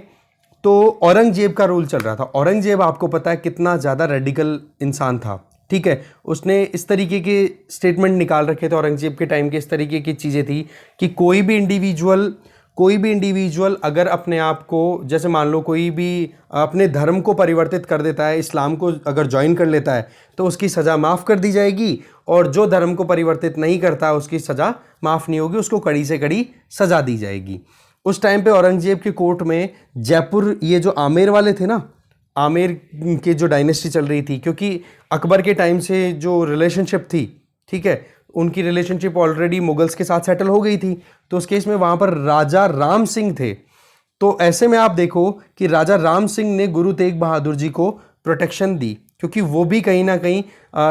तो औरंगजेब का रूल चल रहा था। औरंगजेब आपको पता है कितना ज़्यादा रेडिकल इंसान था, ठीक है। उसने इस तरीके के स्टेटमेंट निकाल रखे थे औरंगजेब के टाइम के, इस तरीके की चीज़ें थी कि कोई भी इंडिविजुअल अगर अपने आप को, जैसे मान लो कोई भी अपने धर्म को परिवर्तित कर देता है, इस्लाम को अगर ज्वाइन कर लेता है तो उसकी सज़ा माफ़ कर दी जाएगी, और जो धर्म को परिवर्तित नहीं करता उसकी सज़ा माफ़ नहीं होगी, उसको कड़ी से कड़ी सज़ा दी जाएगी। उस टाइम पे औरंगजेब के कोर्ट में जयपुर, ये जो आमेर वाले थे ना, आमेर की जो डायनेस्टी चल रही थी, क्योंकि अकबर के टाइम से जो रिलेशनशिप थी, ठीक है, उनकी रिलेशनशिप ऑलरेडी मुगल्स के साथ सेटल हो गई थी, तो उस केस में वहाँ पर राजा राम सिंह थे। तो ऐसे में आप देखो कि राजा राम सिंह ने गुरु तेग बहादुर जी को प्रोटेक्शन दी, क्योंकि वो भी कहीं ना कहीं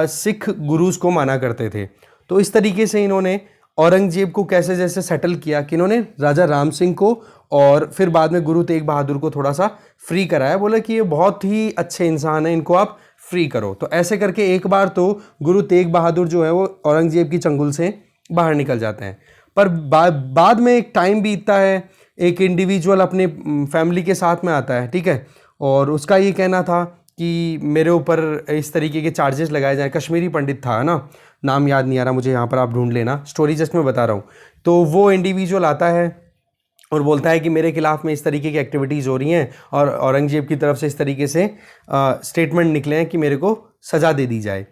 सिख गुरुज को माना करते थे। तो इस तरीके से इन्होंने औरंगजेब को कैसे जैसे सेटल किया कि इन्होंने राजा राम सिंह को और फिर बाद में गुरु तेग बहादुर को थोड़ा सा फ्री कराया, बोला कि ये बहुत ही अच्छे इंसान हैं, इनको आप फ्री करो। तो ऐसे करके एक बार तो गुरु तेग बहादुर जो है वो औरंगजेब की चंगुल से बाहर निकल जाते हैं। पर बाद में एक टाइम बीतता है, एक इंडिविजुअल अपने फैमिली के साथ में आता है, ठीक है, और उसका ये कहना था कि मेरे ऊपर इस तरीके के चार्जेस लगाए जाएं। कश्मीरी पंडित था ना, नाम याद नहीं आ रहा मुझे, यहाँ पर आप ढूंढ लेना, स्टोरी जस्ट मैं बता रहा हूँ। तो वो इंडिविजुअल आता है और बोलता है कि मेरे खिलाफ़ में इस तरीके की एक्टिविटीज़ हो रही हैं, और औरंगजेब की तरफ से इस तरीके से स्टेटमेंट निकले हैं कि मेरे को सज़ा दे दी जाए।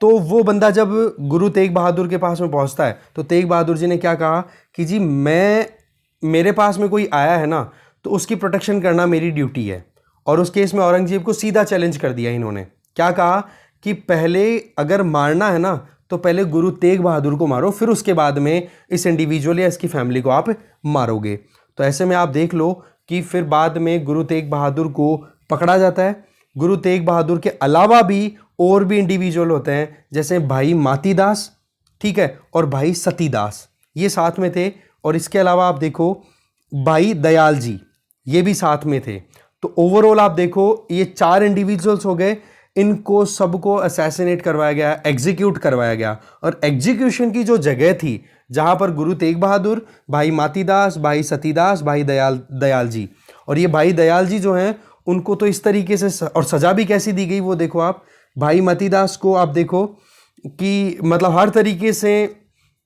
तो वो बंदा जब गुरु तेग बहादुर के पास में पहुंचता है तो तेग बहादुर जी ने क्या कहा कि जी मेरे पास में कोई आया है ना तो उसकी प्रोटेक्शन करना मेरी ड्यूटी है। और उस केस में औरंगजेब को सीधा चैलेंज कर दिया इन्होंने। क्या कहा कि पहले अगर मारना है ना तो पहले गुरु तेग बहादुर को मारो, फिर उसके बाद में इस इंडिविजुअल या इसकी फैमिली को आप मारोगे। तो ऐसे में आप देख लो कि फिर बाद में गुरु तेग बहादुर को पकड़ा जाता है। गुरु तेग बहादुर के अलावा भी और भी इंडिविजुअल होते हैं, जैसे भाई मातीदास, ठीक है, और भाई सतीदास, ये साथ में थे। और इसके अलावा आप देखो भाई दयाल जी, ये भी साथ में थे। तो ओवरऑल आप देखो ये 4 इंडिविजुअल्स हो गए, इनको सबको असैसिनेट करवाया गया, एग्जीक्यूट करवाया गया। और एग्जीक्यूशन की जो जगह थी जहां पर गुरु तेग बहादुर, भाई मातीदास, भाई सतीदास, भाई दयाल जी, और ये भाई दयाल जी जो हैं उनको तो इस तरीके से, और सजा भी कैसी दी गई वो देखो आप। भाई मातीदास को आप देखो कि मतलब हर तरीके से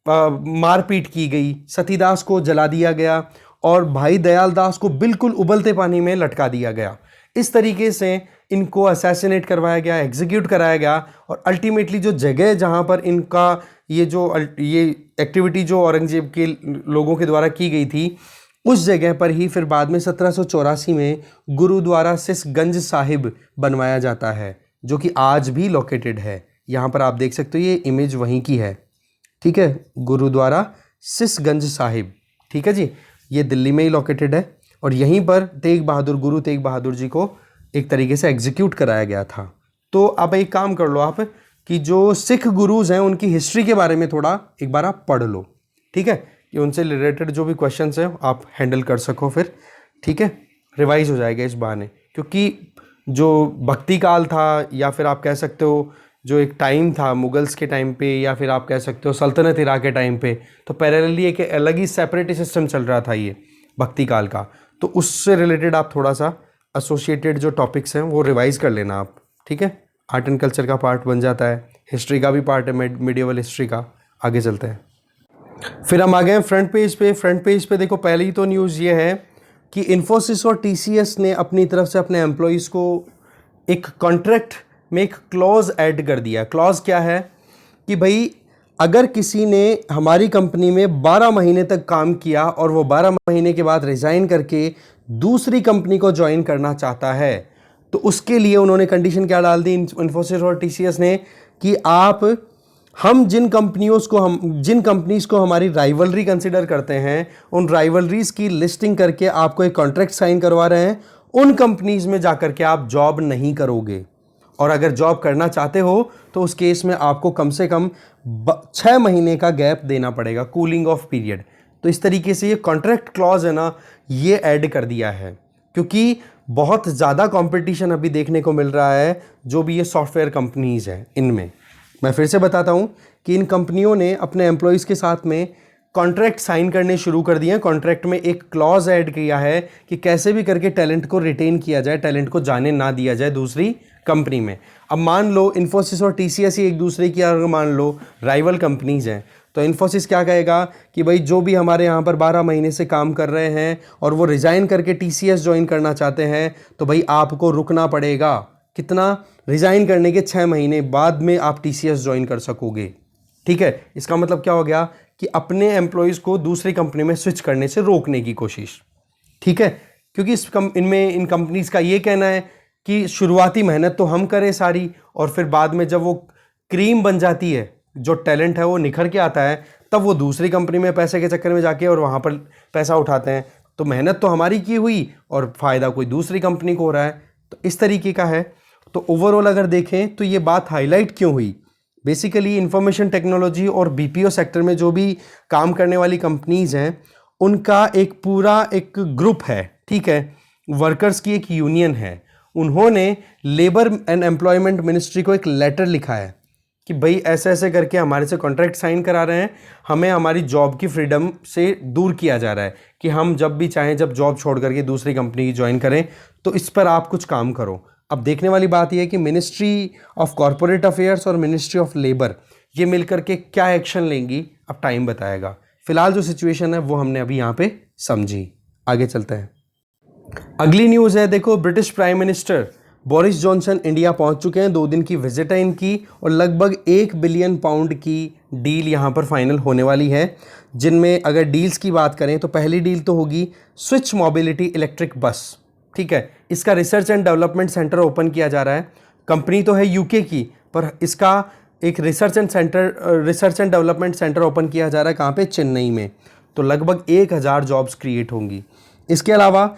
मारपीट की गई, सतीदास को जला दिया गया, और भाई दयाल दास को बिल्कुल उबलते पानी में लटका दिया गया। इस तरीके से इनको असैसिनेट करवाया गया, एग्जीक्यूट कराया गया। और अल्टीमेटली जो जगह जहां पर इनका ये एक्टिविटी जो औरंगजेब के लोगों के द्वारा की गई थी, उस जगह पर ही फिर बाद में 1784 में गुरुद्वारा सिसगंज साहिब बनवाया जाता है, जो कि आज भी लोकेटेड है। यहाँ पर आप देख सकते हो ये इमेज वहीं की है, ठीक है, गुरुद्वारा सिसगंज साहिब, ठीक है जी, ये दिल्ली में ही लोकेटेड है। और यहीं पर गुरु तेग बहादुर जी को एक तरीके से एग्जीक्यूट कराया गया था। तो अब एक काम कर लो आप कि जो सिख गुरुज हैं उनकी हिस्ट्री के बारे में थोड़ा एक बार आप पढ़ लो, ठीक है, कि उनसे रिलेटेड जो भी क्वेश्चंस हैं आप हैंडल कर सको फिर, ठीक है, रिवाइज हो जाएगा इस बहाने। क्योंकि जो भक्ति काल था, या फिर आप कह सकते हो जो एक टाइम था मुगल्स के टाइम पे, या फिर आप कह सकते हो सल्तनत इराक़ के टाइम पे, तो पैरेलली एक अलग ही सेपरेट सिस्टम चल रहा था ये भक्ति काल का। तो उससे रिलेटेड आप थोड़ा सा एसोसिएटेड जो टॉपिक्स हैं वो रिवाइज कर लेना आप, ठीक है। आर्ट एंड कल्चर का पार्ट बन जाता है, हिस्ट्री का भी पार्ट है, मिडिवल हिस्ट्री का। आगे चलते हैं, फिर हम आ गए फ्रंट पेज पे। फ्रंट पेज पे देखो पहली तो न्यूज़ ये है कि इन्फोसिस और टीसीएस ने अपनी तरफ से अपने एम्प्लॉयज़ को एक कॉन्ट्रैक्ट में एक क्लॉज ऐड कर दिया। क्लॉज क्या है कि भाई अगर किसी ने हमारी कंपनी में 12 महीने तक काम किया और वो 12 महीने के बाद रिज़ाइन करके दूसरी कंपनी को ज्वाइन करना चाहता है, तो उसके लिए उन्होंने कंडीशन क्या डाल दी इन्फोसिस और टीसीएस ने कि हम जिन कंपनीज को हमारी राइवलरी कंसिडर करते हैं, उन राइवलरीज की लिस्टिंग करके आपको एक कॉन्ट्रैक्ट साइन करवा रहे हैं। उन कंपनीज में जाकर के आप जॉब नहीं करोगे, और अगर जॉब करना चाहते हो तो उस केस में आपको कम से कम 6 महीने का गैप देना पड़ेगा, कूलिंग ऑफ पीरियड। तो इस तरीके से ये कॉन्ट्रैक्ट क्लॉज है ना, ये ऐड कर दिया है, क्योंकि बहुत ज़्यादा कंपटीशन अभी देखने को मिल रहा है जो भी ये सॉफ्टवेयर कंपनीज हैं इनमें। मैं फिर से बताता हूँ कि इन कंपनियों ने अपने एम्प्लॉयज़ के साथ में कॉन्ट्रैक्ट साइन करने शुरू कर दिए हैं। कॉन्ट्रैक्ट में एक क्लॉज ऐड किया है कि कैसे भी करके टैलेंट को रिटेन किया जाए, टैलेंट को जाने ना दिया जाए दूसरी कंपनी में। अब मान लो इन्फोसिस और टीसीएस ही एक दूसरे की, अगर मान लो राइवल कंपनीज हैं, तो इन्फोसिस क्या कहेगा कि भाई जो भी हमारे यहाँ पर 12 महीने से काम कर रहे हैं और वो रिज़ाइन करके टीसीएस ज्वाइन करना चाहते हैं, तो भाई आपको रुकना पड़ेगा। कितना? रिज़ाइन करने के 6 महीने बाद में आप टीसीएस ज्वाइन कर सकोगे, ठीक है। इसका मतलब क्या हो गया कि अपने एम्प्लॉयज़ को दूसरी कंपनी में स्विच करने से रोकने की कोशिश, ठीक है। क्योंकि इन कंपनीज़ का ये कहना है कि शुरुआती मेहनत तो हम करें सारी, और फिर बाद में जब वो क्रीम बन जाती है, जो टैलेंट है वो निखर के आता है, तब वो दूसरी कंपनी में पैसे के चक्कर में जाके और वहाँ पर पैसा उठाते हैं। तो मेहनत तो हमारी की हुई और फ़ायदा कोई दूसरी कंपनी को हो रहा है। तो इस तरीके का है। तो ओवरऑल अगर देखें तो ये बात हाईलाइट क्यों हुई, बेसिकली इंफॉर्मेशन टेक्नोलॉजी और बीपीओ सेक्टर में जो भी काम करने वाली कंपनीज़ हैं, उनका एक पूरा एक ग्रुप है, ठीक है, वर्कर्स की एक यूनियन है। उन्होंने लेबर एंड एम्प्लॉयमेंट मिनिस्ट्री को एक लेटर लिखा है कि भाई ऐसे ऐसे करके हमारे से कॉन्ट्रैक्ट साइन करा रहे हैं, हमें हमारी जॉब की फ्रीडम से दूर किया जा रहा है कि हम जब भी चाहें जब जॉब छोड़ करके दूसरी कंपनी की ज्वाइन करें, तो इस पर आप कुछ काम करो। अब देखने वाली बात यह है कि मिनिस्ट्री ऑफ कॉरपोरेट अफेयर्स और मिनिस्ट्री ऑफ लेबर ये मिलकर के क्या एक्शन लेंगी, अब टाइम बताएगा। फिलहाल जो सिचुएशन है वो हमने अभी यहाँ पे समझी। आगे चलते हैं। अगली न्यूज़ है, देखो British prime minister Boris Johnson India पहुंच चुके हैं। 2 दिन की विजिट है इनकी, और लगभग 1 बिलियन पाउंड की डील यहाँ पर फाइनल होने वाली है। जिनमें अगर डील्स की बात करें तो पहली डील तो होगी स्विच मोबिलिटी इलेक्ट्रिक बस, ठीक है। इसका research and development centre open किया जा रहा है। कंपनी तो है यूके की, पर इसका एक research and development centre open किया जा रहा है, कहाँ पे? चेन्नई में। तो लगभग 1000 जॉब्स क्रिएट होंगी। इसके अलावा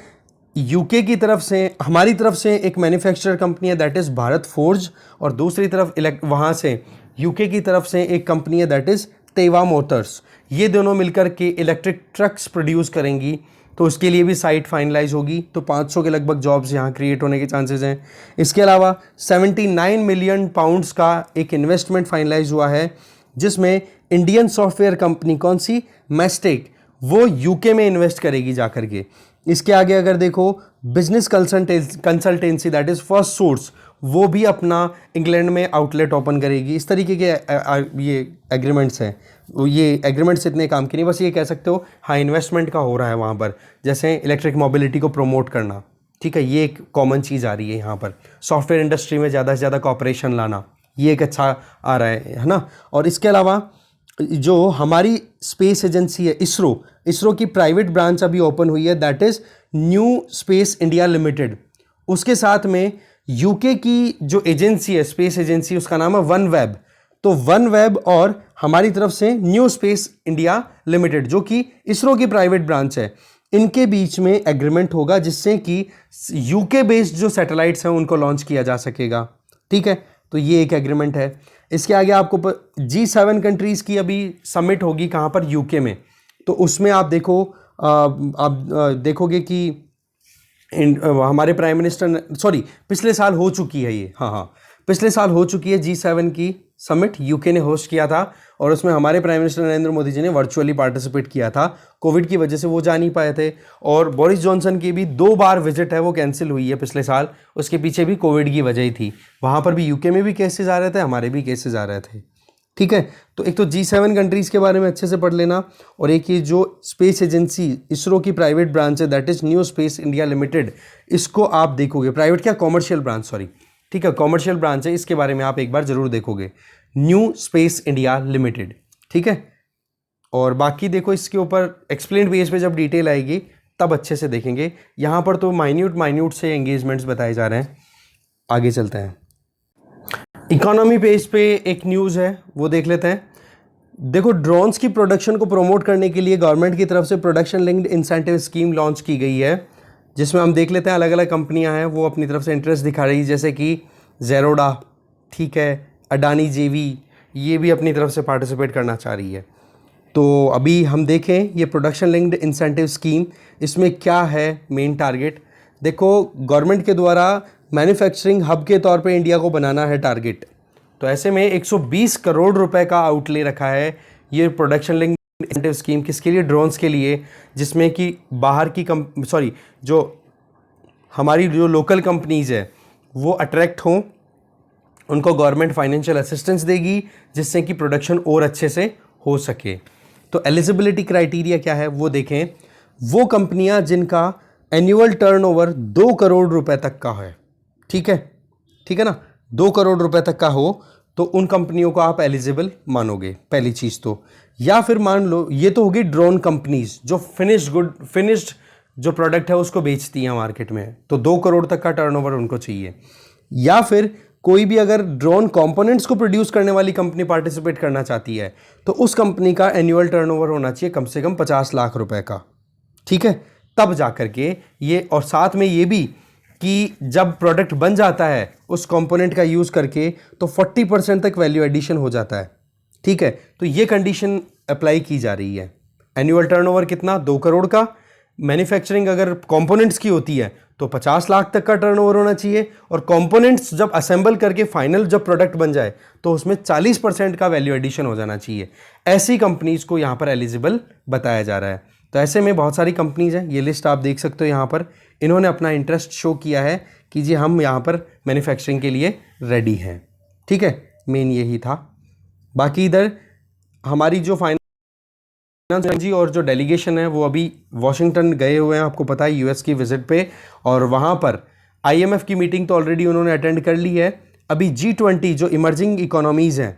यूके की तरफ से, हमारी तरफ से एक मैन्युफैक्चरर कंपनी है दैट इज़ भारत फोर्ज, और दूसरी तरफ वहाँ से यूके की तरफ से एक कंपनी है दैट इज़ तेवा मोटर्स। ये दोनों मिलकर के इलेक्ट्रिक ट्रक्स प्रोड्यूस करेंगी, तो उसके लिए भी साइट फाइनलाइज होगी। तो 500 के लगभग जॉब्स यहाँ क्रिएट होने के चांसेस हैं। इसके अलावा 79 मिलियन पाउंड्स का एक इन्वेस्टमेंट फाइनलाइज हुआ है, जिसमें इंडियन सॉफ्टवेयर कंपनी कौन सी? मैस्टेक, वो यूके में इन्वेस्ट करेगी जा करके। इसके आगे अगर देखो business consultancy that is first source, वो भी अपना इंग्लैंड में आउटलेट ओपन करेगी। इस तरीके के ये एग्रीमेंट्स हैं। ये एग्रीमेंट्स इतने काम के नहीं, बस ये कह सकते हो हाँ इन्वेस्टमेंट का हो रहा है वहाँ पर, जैसे इलेक्ट्रिक मोबिलिटी को प्रमोट करना, ठीक है, ये एक कॉमन चीज़ आ रही है यहाँ पर। सॉफ्टवेयर इंडस्ट्री में ज़्यादा से ज़्यादा कॉपरेशन लाना, ये एक अच्छा आ रहा है ना। और इसके अलावा जो हमारी स्पेस एजेंसी है इसरो की प्राइवेट ब्रांच अभी ओपन हुई है that is new space India limited. उसके साथ में यूके की जो एजेंसी है, स्पेस एजेंसी, उसका नाम है वन वेब। तो वन वेब और हमारी तरफ से न्यू स्पेस इंडिया लिमिटेड, जो कि इसरो की प्राइवेट ब्रांच है, इनके बीच में एग्रीमेंट होगा, जिससे कि यूके बेस्ड जो सैटेलाइट्स हैं उनको लॉन्च किया जा सकेगा। ठीक है, तो ये एक एग्रीमेंट है। इसके आगे आपको G7 कंट्रीज़ की अभी समिट होगी, कहाँ पर? यूके में। तो उसमें आप देखो, आप देखोगे कि हमारे प्राइम मिनिस्टर, पिछले साल हो चुकी है ये, हाँ पिछले साल हो चुकी है G7 की समिट, यूके ने होस्ट किया था, और उसमें हमारे प्राइम मिनिस्टर नरेंद्र मोदी जी ने वर्चुअली पार्टिसिपेट किया था। कोविड की वजह से वो जा नहीं पाए थे, और बोरिस जॉनसन की भी 2 बार विजिट है वो कैंसिल हुई है पिछले साल, उसके पीछे भी कोविड की वजह ही थी। वहाँ पर भी यूके में भी केसेस आ रहे थे, हमारे भी केसेस आ रहे थे। ठीक है, तो एक तो G7 कंट्रीज़ के बारे में अच्छे से पढ़ लेना, और एक ये जो स्पेस एजेंसी इसरो की प्राइवेट ब्रांच है that is new space India limited, इसको आप देखोगे, प्राइवेट क्या, कॉमर्शियल ब्रांच, सॉरी, ठीक है, कॉमर्शियल ब्रांच है, इसके बारे में आप एक बार जरूर देखोगे, न्यू स्पेस इंडिया लिमिटेड। ठीक है, और बाकी देखो इसके ऊपर एक्सप्लेन पेज पे जब डिटेल आएगी तब अच्छे से देखेंगे। यहाँ पर तो माइन्यूट से एंगेजमेंट्स बताए जा रहे हैं। आगे चलते हैं, इकोनॉमी पेज पे एक न्यूज़ है वो देख लेते हैं। देखो, ड्रोन्स की प्रोडक्शन को प्रमोट करने के लिए गवर्नमेंट की तरफ से production linked incentive scheme launch की गई है, जिसमें हम देख लेते हैं अलग अलग कंपनियां हैं वो अपनी तरफ से इंटरेस्ट दिखा रही है, जैसे कि जेरोडा, ठीक है, अडानी जेवी, ये भी अपनी तरफ से पार्टिसिपेट करना चाह रही है। तो अभी हम देखें ये प्रोडक्शन लिंक्ड इंसेंटिव स्कीम, इसमें क्या है मेन टारगेट। देखो, गवर्नमेंट के द्वारा मैन्युफैक्चरिंग हब के तौर पे इंडिया को बनाना है टारगेट, तो ऐसे में 120 करोड़ रुपए का आउटले रखा है ये प्रोडक्शन लिंक्ड इंसेंटिव स्कीम। किसके लिए? ड्रोन्स के लिए, जिसमें कि बाहर की जो हमारी जो लोकल कंपनीज़ है वो अट्रैक्ट हों, उनको गवर्नमेंट फाइनेंशियल असिस्टेंस देगी, जिससे कि प्रोडक्शन और अच्छे से हो सके। तो एलिजिबिलिटी क्राइटेरिया क्या है वो देखें। वो कंपनियां जिनका एनुअल टर्नओवर 2 करोड़ रुपए तक का है, ठीक है ना, 2 करोड़ रुपए तक का हो तो उन कंपनियों को आप एलिजिबल मानोगे, पहली चीज़ तो। या फिर मान लो, ये तो होगी ड्रोन कंपनीज जो फिनिश्ड जो प्रोडक्ट है उसको बेचती हैं मार्केट में, तो 2 करोड़ तक का टर्नओवर उनको चाहिए। या फिर कोई भी अगर ड्रोन कंपोनेंट्स को प्रोड्यूस करने वाली कंपनी पार्टिसिपेट करना चाहती है तो उस कंपनी का एनुअल टर्नओवर होना चाहिए कम से कम 50 लाख रुपए का, ठीक है, तब जाकर के ये। और साथ में ये भी कि जब प्रोडक्ट बन जाता है उस कंपोनेंट का यूज़ करके तो 40% तक वैल्यू एडिशन हो जाता है, ठीक है। तो ये कंडीशन अप्लाई की जा रही है। एनुअल टर्नओवर कितना? 2 करोड़ का। मैन्युफैक्चरिंग अगर कंपोनेंट्स की होती है तो 50 लाख तक का टर्नओवर होना चाहिए, और कंपोनेंट्स जब असेंबल करके फाइनल जब प्रोडक्ट बन जाए तो उसमें 40% का वैल्यू एडिशन हो जाना चाहिए। ऐसी कंपनीज को यहाँ पर एलिजिबल बताया जा रहा है। तो ऐसे में बहुत सारी कंपनीज हैं, ये लिस्ट आप देख सकते हो यहाँ पर। इन्होंने अपना इंटरेस्ट शो किया है कि जी हम यहाँ पर मैन्युफैक्चरिंग के लिए रेडी हैं, ठीक है, मेन यही था। बाकी इधर हमारी जो फाइनेंस जी और जो डेलीगेशन है वो अभी वॉशिंगटन गए हुए हैं, आपको पता है, यूएस की विजिट पे, और वहाँ पर आईएमएफ की मीटिंग तो ऑलरेडी उन्होंने अटेंड कर ली है। अभी G20 जो इमर्जिंग इकोनॉमीज़ हैं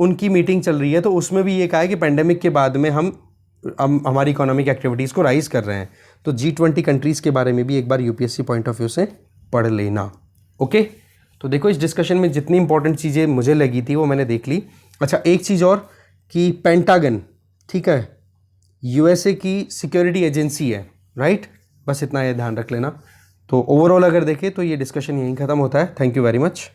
उनकी मीटिंग चल रही है, तो उसमें भी ये कहा है कि पेंडेमिक के बाद में हम हमारी इकोनॉमिक एक्टिविटीज़ को राइज कर रहे हैं। तो G20 कंट्रीज़ के बारे में भी एक बार यूपीएससी पॉइंट ऑफ व्यू से पढ़ लेना, ओके। तो देखो इस डिस्कशन में जितनी इंपॉर्टेंट चीज़ें मुझे लगी थी वो मैंने देख ली। अच्छा, एक चीज़ और कि पेंटागन, ठीक है, यूएसए की सिक्योरिटी एजेंसी है, राइट। बस इतना ये ध्यान रख लेना। तो ओवरऑल अगर देखें तो ये डिस्कशन यहीं ख़त्म होता है। Thank you very much.